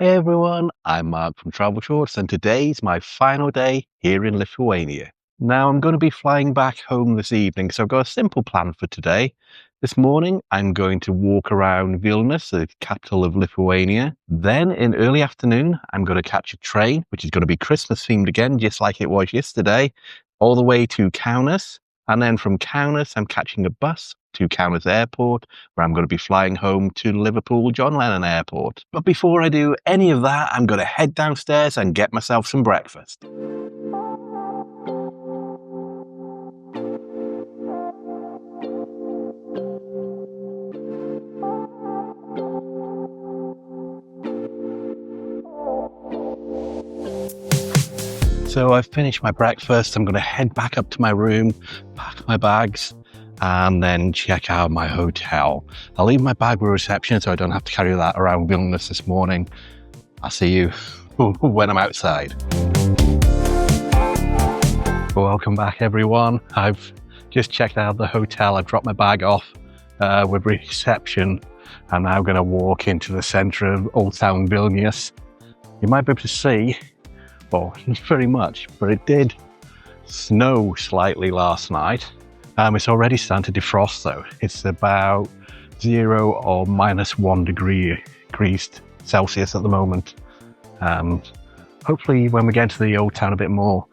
Hey everyone, I'm Mark from Travelshorts and today's my final day here in Lithuania. Now I'm going to be flying back home this evening, so I've got a simple plan for today. This morning I'm going to walk around Vilnius, the capital of Lithuania. Then in early afternoon I'm going to catch a train, which is going to be Christmas themed again, just like it was yesterday, all the way to Kaunas. And then from Kaunas I'm catching a bus to Kaunas Airport, where I'm going to be flying home to Liverpool John Lennon Airport. But before I do any of that, I'm going to head downstairs and get myself some breakfast. So I've finished my breakfast. I'm going to head back up to my room, pack my bags, and then check out my hotel. I'll leave my bag with reception so I don't have to carry that around Vilnius this morning. I'll see you when I'm outside. Welcome back everyone. I've just checked out the hotel. I've dropped my bag off with reception and now I'm going to walk into the centre of Old Town Vilnius. You might be able to see, well, not very much, but it did snow slightly last night. It's already starting to defrost though. It's about 0 or -1 degrees Celsius at the moment. Hopefully when we get into the old town a bit more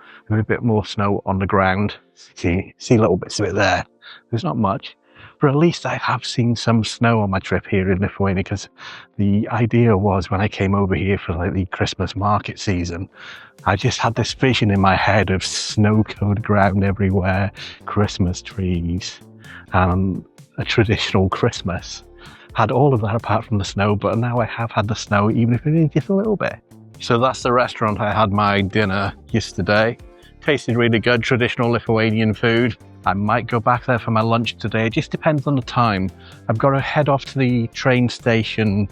snow on the ground. See little bits of it there. There's not much, but at least I have seen some snow on my trip here in Lithuania, because the idea was when I came over here for like the Christmas market season, I just had this vision in my head of snow-covered ground everywhere, Christmas trees, and a traditional Christmas. Had all of that apart from the snow, but now I have had the snow, even if it is just a little bit. So that's the restaurant I had my dinner yesterday. Tasted really good, traditional Lithuanian food. I might go back there for my lunch today. It just depends on the time. I've got to head off to the train station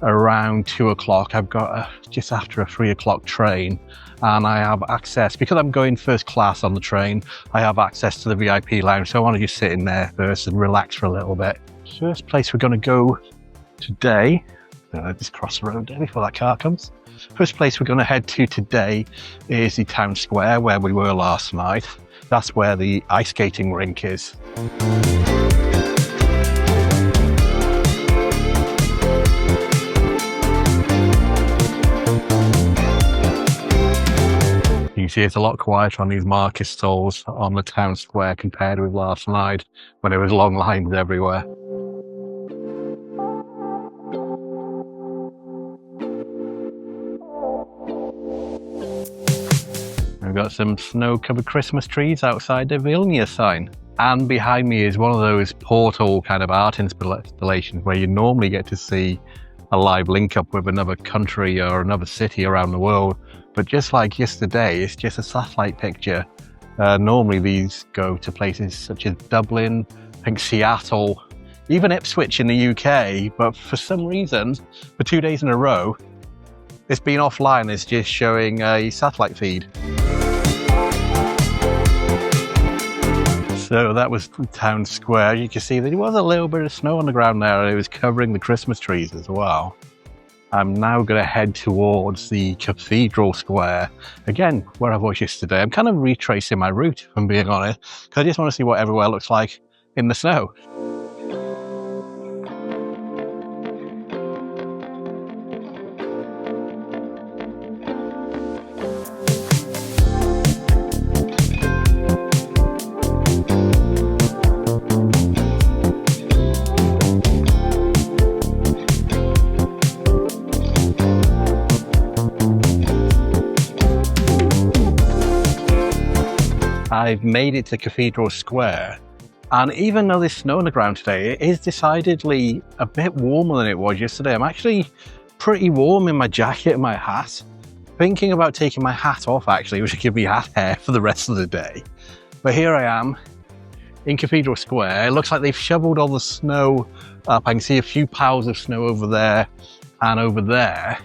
around 2 o'clock. I've got just after a 3 o'clock train, and I have access, because I'm going first class on the train, I have access to the VIP lounge, so I want to just sit in there first and relax for a little bit. First place we're going to go today, just cross the road there before that car comes. First place we're going to head to today is the town square where we were last night. That's where the ice skating rink is. You can see it's a lot quieter on these market stalls on the town square compared with last night when there was long lines everywhere. We've got some snow-covered Christmas trees outside the Vilnius sign. And behind me is one of those portal kind of art installations where you normally get to see a live link-up with another country or another city around the world. But just like yesterday, it's just a satellite picture. Normally these go to places such as Dublin, I think Seattle, even Ipswich in the UK. But for some reason, for 2 days in a row, it's been offline. It's just showing a satellite feed. So that was the town square. You can see that there was a little bit of snow on the ground there. It was covering the Christmas trees as well. I'm now going to head towards the Cathedral Square. Again, where I was yesterday. I'm kind of retracing my route, if I'm being honest, because I just want to see what everywhere looks like in the snow. I've made it to Cathedral Square, and even though there's snow on the ground today, it is decidedly a bit warmer than it was yesterday. I'm actually pretty warm in my jacket and my hat. Thinking about taking my hat off actually, which would give me hat hair for the rest of the day. But here I am in Cathedral Square. It looks like they've shoveled all the snow up. I can see a few piles of snow over there and over there.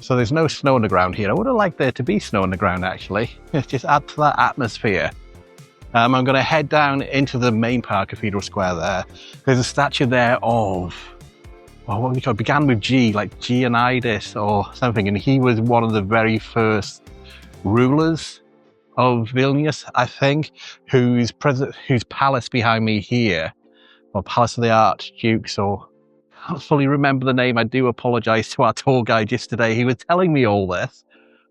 So there's no snow on the ground here. I would have liked there to be snow on the ground actually. Just add to that atmosphere. I'm going to head down into the main part of Cathedral Square there. There's a statue there of well, what we call, began with G, like Giannides or something, and he was one of the very first rulers of Vilnius, I think, whose palace behind me here, or Palace of the Archdukes, or I can't fully remember the name. I do apologise to our tour guide yesterday. He was telling me all this,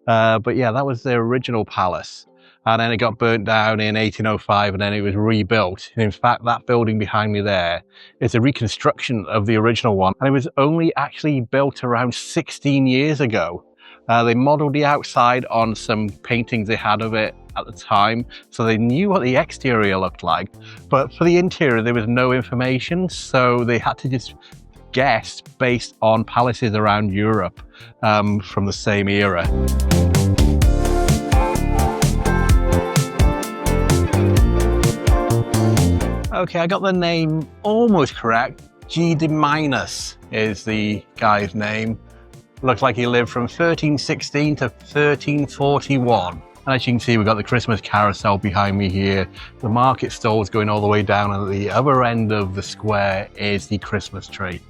but yeah, that was their original palace. And then it got burnt down in 1805 and then it was rebuilt. And in fact, that building behind me there is a reconstruction of the original one. And it was only actually built around 16 years ago. They modelled the outside on some paintings they had of it at the time, so they knew what the exterior looked like. But for the interior, there was no information, so they had to just guess based on palaces around Europe from the same era. Okay, I got the name almost correct. G. de Minus is the guy's name. Looks like he lived from 1316 to 1341. And as you can see, we've got the Christmas carousel behind me here. The market stalls going all the way down, and at the other end of the square is the Christmas tree.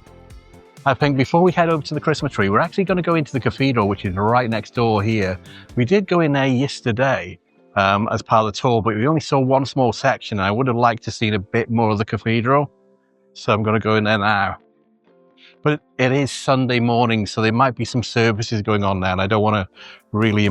I think before we head over to the Christmas tree, we're actually going to go into the cathedral, which is right next door here. We did go in there yesterday as part of the tour, but we only saw one small section, and I would have liked to see a bit more of the cathedral. So I'm going to go in there now. But it is Sunday morning, so there might be some services going on there, and I don't want to really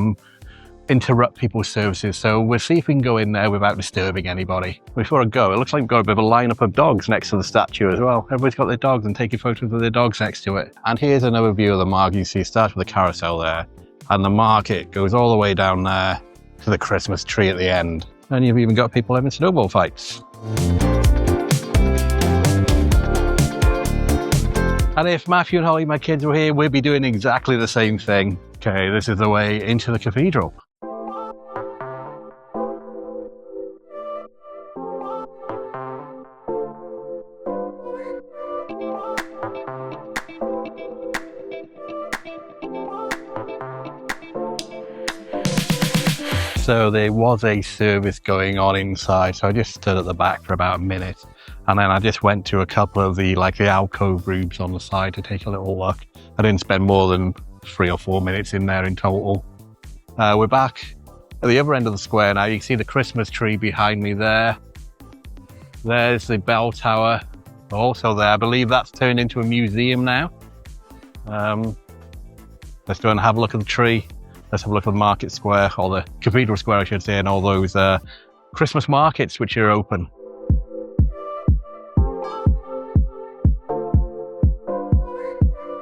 interrupt people's services. So we'll see if we can go in there without disturbing anybody. Before I go, it looks like we've got a bit of a lineup of dogs next to the statue as well. Everybody's got their dogs and taking photos of their dogs next to it. And here's another view of the market. You see it starts with the carousel there, and the market goes all the way down there to the Christmas tree at the end. And you've even got people having snowball fights. And if Matthew and Holly, my kids, were here, we'd be doing exactly the same thing. Okay, this is the way into the cathedral. So there was a service going on inside, so I just stood at the back for about a minute, and then I just went to a couple of the alcove rooms on the side to take a little look. I didn't spend more than 3 or 4 minutes in there in total. We're back at the other end of the square now. You can see the Christmas tree behind me there. There's the bell tower also there. I believe that's turned into a museum now. Let's go and have a look at the tree. Let's have a look at the market square, or the cathedral square I should say, and all those Christmas markets which are open.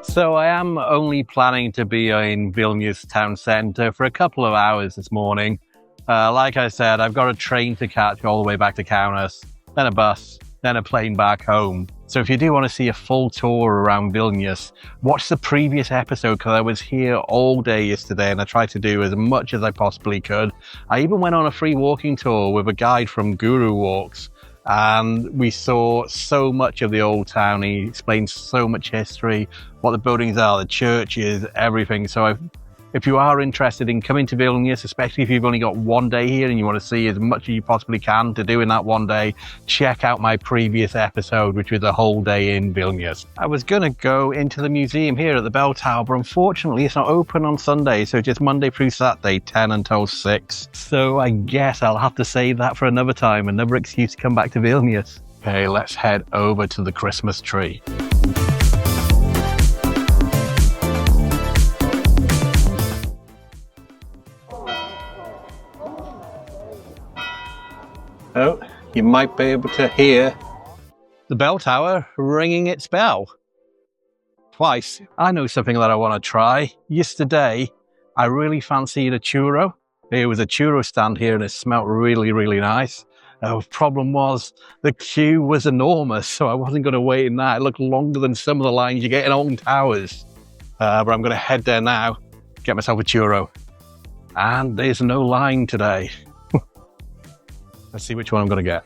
So I am only planning to be in Vilnius town centre for a couple of hours this morning. Like I said, I've got a train to catch all the way back to Kaunas, then a bus, then a plane back home. So if you do want to see a full tour around Vilnius, watch the previous episode, because I was here all day yesterday and I tried to do as much as I possibly could. I even went on a free walking tour with a guide from Guru Walks, and we saw so much of the old town. He explained so much history, what the buildings are, the churches, everything. So if you are interested in coming to Vilnius, especially if you've only got one day here and you want to see as much as you possibly can to do in that one day, check out my previous episode, which was a whole day in Vilnius. I was going to go into the museum here at the bell tower, but unfortunately it's not open on Sunday, so just Monday through Saturday, 10 until 6. So I guess I'll have to save that for another time, another excuse to come back to Vilnius. Okay, let's head over to the Christmas tree. Oh, you might be able to hear the bell tower ringing its bell. Twice. I know something that I want to try. Yesterday, I really fancied a churro. There was a churro stand here and it smelled really, really nice. The problem was the queue was enormous, so I wasn't going to wait in that. It looked longer than some of the lines you get in old towers. But I'm going to head there now, get myself a churro. And there's no line today. Let's see which one I'm going to get.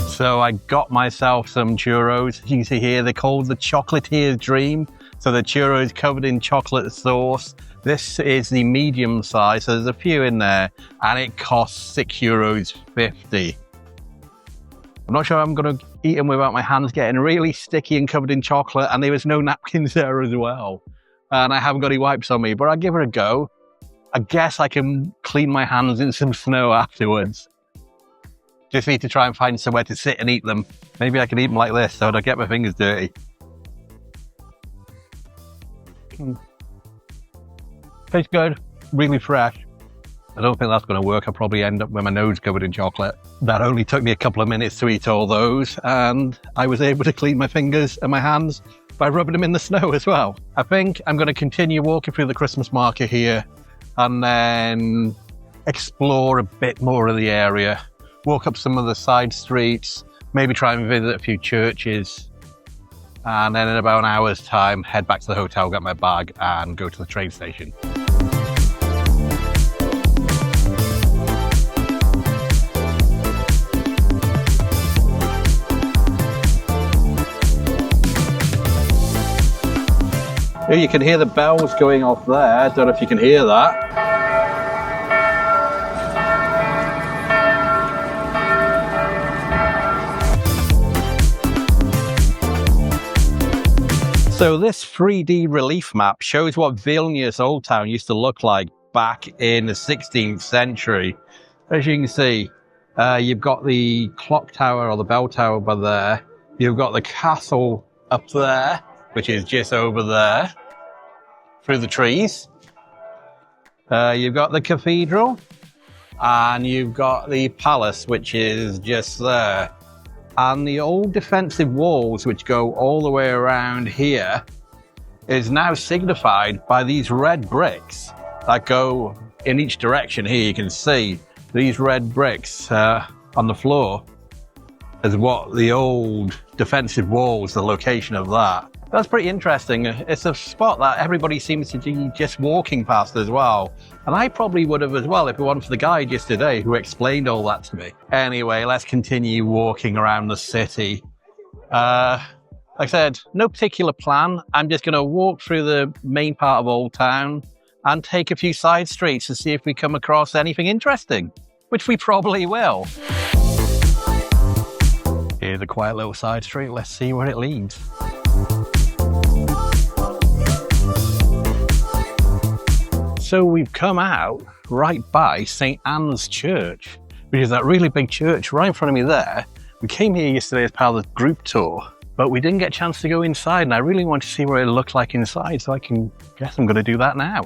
So I got myself some churros. As you can see here, they're called the Chocolatier Dream. So the churro is covered in chocolate sauce. This is the medium size, so there's a few in there, and it costs €6.50. I'm not sure I'm going to eat them without my hands getting really sticky and covered in chocolate, and there was no napkins there as well. And I haven't got any wipes on me, but I'll give it a go. I guess I can clean my hands in some snow afterwards. Just need to try and find somewhere to sit and eat them. Maybe I can eat them like this so I don't get my fingers dirty. Tastes good, really fresh. I don't think that's going to work. I'll probably end up with my nose covered in chocolate. That only took me a couple of minutes to eat all those, and I was able to clean my fingers and my hands by rubbing them in the snow as well. I think I'm going to continue walking through the Christmas market here and then explore a bit more of the area, walk up some of the side streets, maybe try and visit a few churches, and then in about an hour's time, head back to the hotel, get my bag, and go to the train station. You can hear the bells going off there. I don't know if you can hear that. So this 3D relief map shows what Vilnius Old Town used to look like back in the 16th century. As you can see, you've got the clock tower or the bell tower by there. You've got the castle up there, which is just over there, through the trees. You've got the cathedral, and you've got the palace, which is just there. And the old defensive walls, which go all the way around here, is now signified by these red bricks that go in each direction. Here you can see these red bricks on the floor is what the old defensive walls, the location of that. That's pretty interesting. It's a spot that everybody seems to be just walking past as well. And I probably would have as well if it wasn't for the guide yesterday who explained all that to me. Anyway, let's continue walking around the city. Like I said, no particular plan. I'm just going to walk through the main part of Old Town and take a few side streets to see if we come across anything interesting, which we probably will. Here's a quiet little side street. Let's see where it leads. So we've come out right by St. Anne's Church, which is that really big church right in front of me there. We came here yesterday as part of the group tour, but we didn't get a chance to go inside, and I really want to see what it looked like inside, so I can guess I'm going to do that now.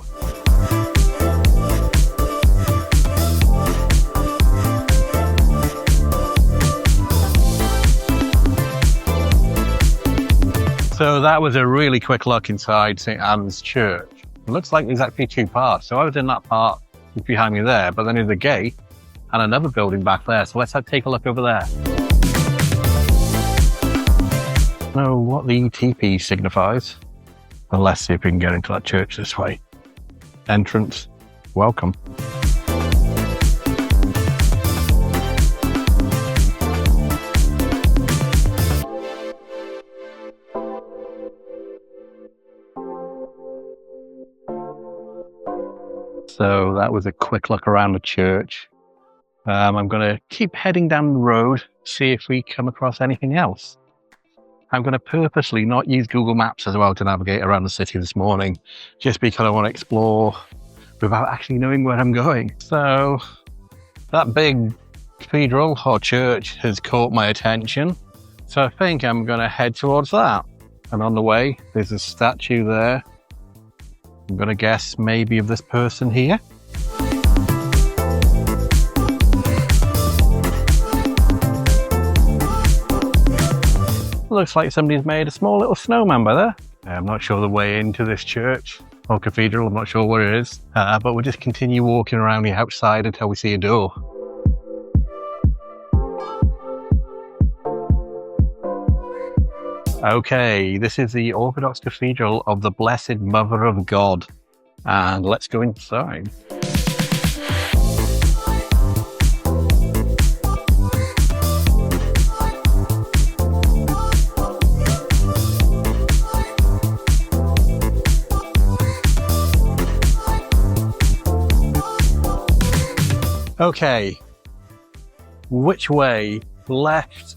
So that was a really quick look inside St. Anne's Church. It looks like there's actually two parts. So I was in that part behind me there, but then there's a gate and another building back there. So let's take a look over there. Know what the TP signifies. Well, let's see if we can get into that church this way. Entrance, welcome. So that was a quick look around the church. I'm going to keep heading down the road, see if we come across anything else. I'm going to purposely not use Google Maps as well to navigate around the city this morning, just because I want to explore without actually knowing where I'm going. So that big cathedral or church has caught my attention. So I think I'm going to head towards that. And on the way, there's a statue there. I'm going to guess maybe of this person here. Looks like somebody's made a small little snowman by there. I'm not sure the way into this church or cathedral. I'm not sure where it is. But we'll just continue walking around the outside until we see a door. Okay, this is the Orthodox Cathedral of the Blessed Mother of God. And let's go inside. Okay, which way? Left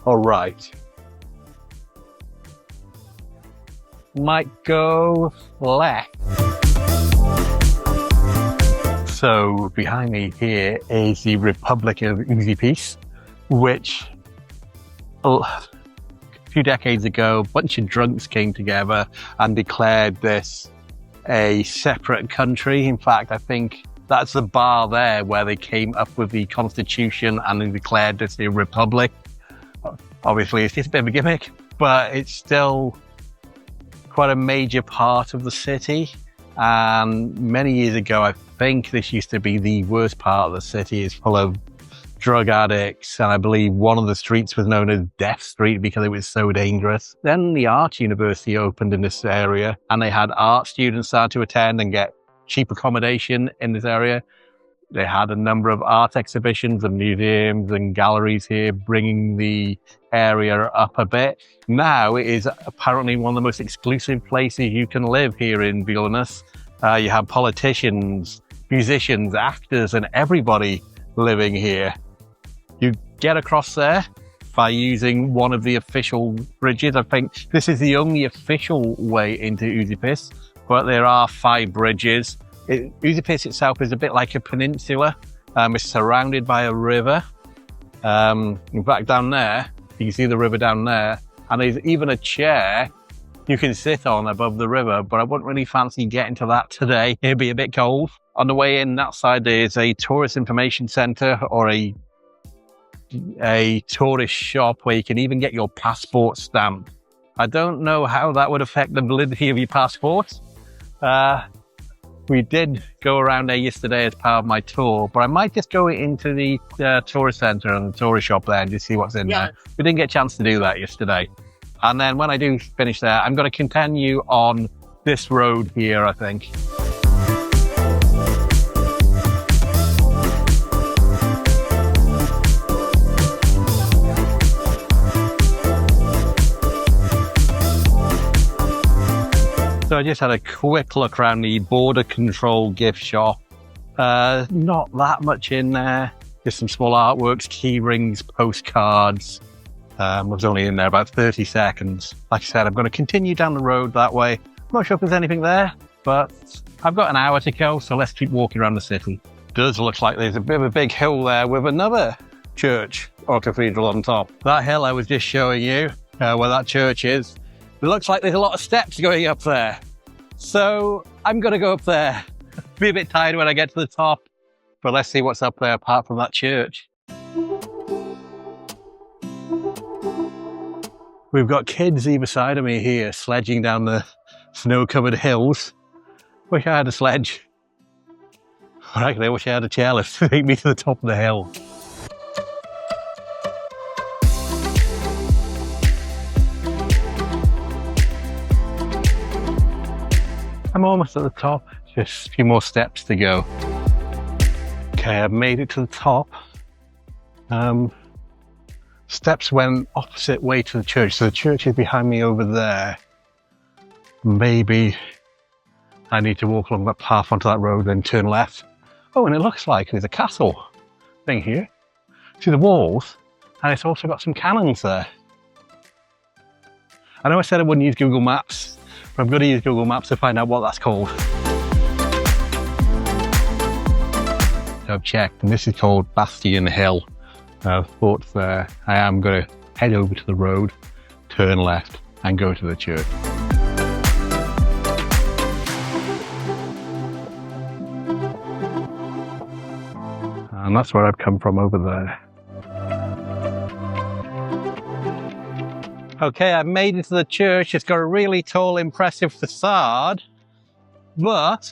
or right? Might go left. So behind me here is the Republic of Újpest, which a few decades ago, a bunch of drunks came together and declared this a separate country. In fact, I think that's the bar there where they came up with the constitution and they declared this a republic. Obviously, it's just a bit of a gimmick, but it's still quite a major part of the city. And many years ago, I think this used to be the worst part of the city. It's full of drug addicts, and I believe one of the streets was known as Death Street because it was so dangerous. Then the art university opened in this area, and they had art students start to attend and get cheap accommodation in this area. They had a number of art exhibitions and museums and galleries here, bringing the area up a bit. Now it is apparently one of the most exclusive places you can live here in Vilnius. You have politicians, musicians, actors, and everybody living here. You get across there by using one of the official bridges. I think this is the only official way into Újpest, but there are 5 bridges. Újpest itself is a bit like a peninsula. It's surrounded by a river. In fact, down there, you can see the river down there, and there's even a chair you can sit on above the river, but I wouldn't really fancy getting to that today. It'd be a bit cold. On the way in that side, there's a tourist information center or a tourist shop where you can even get your passport stamped. I don't know how that would affect the validity of your passport. We did go around there yesterday as part of my tour, but I might just go into the tourist center and the tourist shop there and just see what's in there. We didn't get a chance to do that yesterday. And then when I do finish there, I'm going to continue on this road here, I think. So I just had a quick look around the border control gift shop. Not that much in there. Just some small artworks, key rings, postcards. I was only in there about 30 seconds. Like I said, I'm going to continue down the road that way. I'm not sure if there's anything there, but I've got an hour to go, so let's keep walking around the city. It does look like there's a bit of a big hill there with another church or cathedral on top. That hill I was just showing you, where that church is, it looks like there's a lot of steps going up there. So I'm going to go up there. Be a bit tired when I get to the top, but let's see what's up there apart from that church. We've got kids either side of me here sledging down the snow-covered hills. Wish I had a sledge. Or actually, I wish I had a chairlift to take me to the top of the hill. I'm almost at the top, just a few more steps to go. Okay, I've made it to the top. Steps went opposite way to the church, so the church is behind me over there. Maybe I need to walk along that path onto that road, then turn left. Oh, and it looks like there's a castle thing here. See the walls, and it's also got some cannons there. I know I said I wouldn't use Google Maps, but I'm going to use Google Maps to find out what that's called. So I've checked, and this is called Bastion Hill. Thought there. I am going to head over to the road, turn left, and go to the church. And that's where I've come from over there. Okay, I've made it to the church. It's got a really tall, impressive facade, but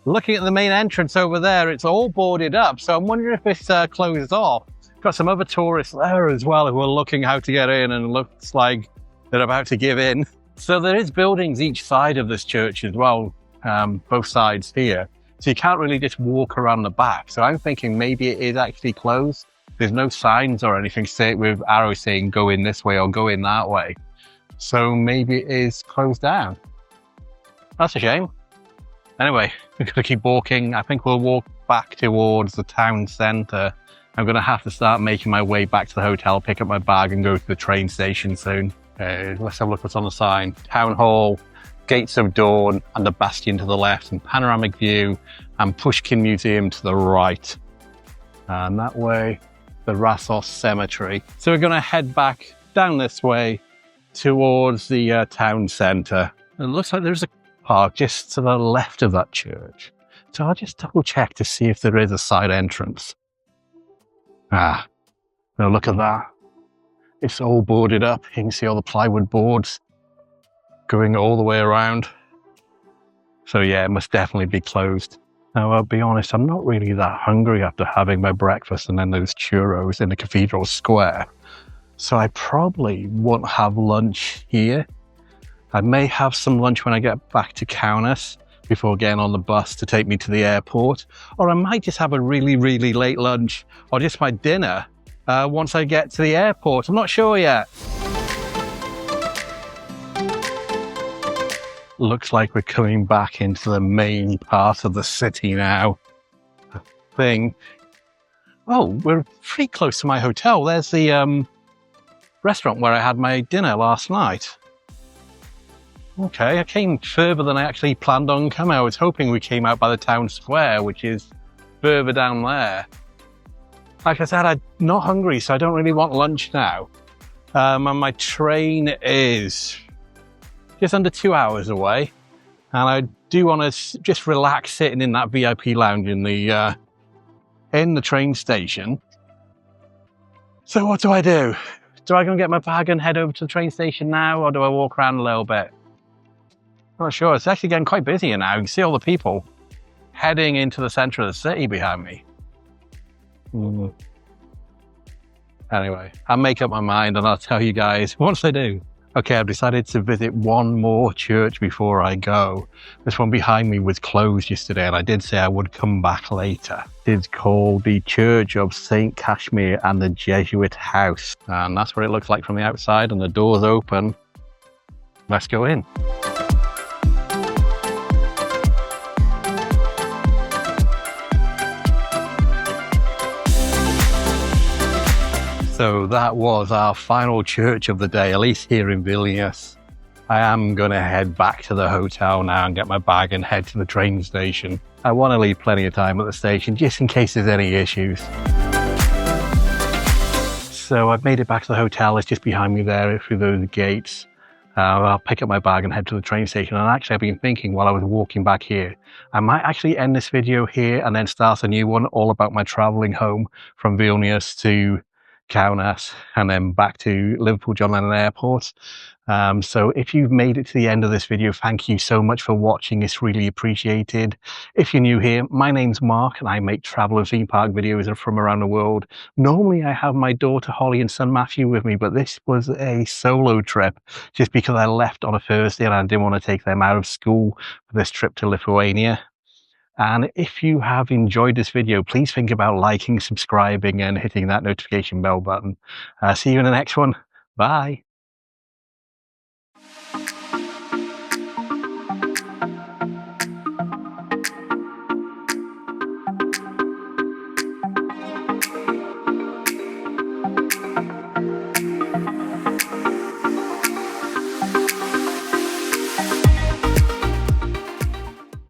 looking at the main entrance over there, it's all boarded up. So I'm wondering if it's closed off. Got some other tourists there as well who are looking how to get in, and it looks like they're about to give in. So there is buildings each side of this church as well, both sides here. So you can't really just walk around the back. So I'm thinking maybe it is actually closed. There's no signs or anything with arrows saying go in this way or go in that way. So maybe it is closed down. That's a shame. Anyway, we're going to keep walking. I think we'll walk back towards the town centre I'm going to have to start making my way back to the hotel, pick up my bag and go to the train station soon. Let's have a look what's on the sign. Town Hall, Gates of Dawn, and the Bastion to the left, and Panoramic View, and Pushkin Museum to the right. And that way, the Rassos Cemetery. So we're going to head back down this way towards the town centre. It looks like there's a park just to the left of that church. So I'll just double check to see if there is a side entrance. Ah, now look at that. It's all boarded up. You can see all the plywood boards going all the way around. So yeah, it must definitely be closed. Now, I'll be honest, I'm not really that hungry after having my breakfast and then those churros in the Cathedral Square. So I probably won't have lunch here. I may have some lunch when I get back to Kaunas before getting on the bus to take me to the airport. Or I might just have a really, really late lunch or just my dinner once I get to the airport. I'm not sure yet. Looks like we're coming back into the main part of the city now. I think. Oh, we're pretty close to my hotel. There's the restaurant where I had my dinner last night. Okay, I came further than I actually planned on coming. I was hoping we came out by the town square, which is further down there. Like I said, I'm not hungry, so I don't really want lunch now. And my train is just under 2 hours away. And I do want to just relax sitting in that VIP lounge in the train station. So what do I do? Do I go and get my bag and head over to the train station now, or do I walk around a little bit? Not sure. It's actually getting quite busy now. You can see all the people heading into the centre of the city behind me. Anyway, I'll make up my mind and I'll tell you guys once I do. Okay, I've decided to visit one more church before I go. This one behind me was closed yesterday and I did say I would come back later. It's called the Church of St. Kashmir and the Jesuit House. And that's what it looks like from the outside, and the door's open. Let's go in. So that was our final church of the day, at least here in Vilnius. I am going to head back to the hotel now and get my bag and head to the train station. I want to leave plenty of time at the station just in case there's any issues. So I've made it back to the hotel. It's just behind me there through those gates. I'll pick up my bag and head to the train station. And actually, I've been thinking while I was walking back here, I might actually end this video here and then start a new one all about my traveling home from Vilnius to Kaunas and then back to Liverpool John Lennon Airport. So if you've made it to the end of this video, thank you so much for watching. It's really appreciated. If you're new here, my name's Mark and I make travel and theme park videos from around the world. Normally I have my daughter Holly and son Matthew with me, but this was a solo trip just because I left on a Thursday and I didn't want to take them out of school for this trip to Lithuania. And if you have enjoyed this video, please think about liking, subscribing and hitting that notification bell button. See you in the next one. Bye.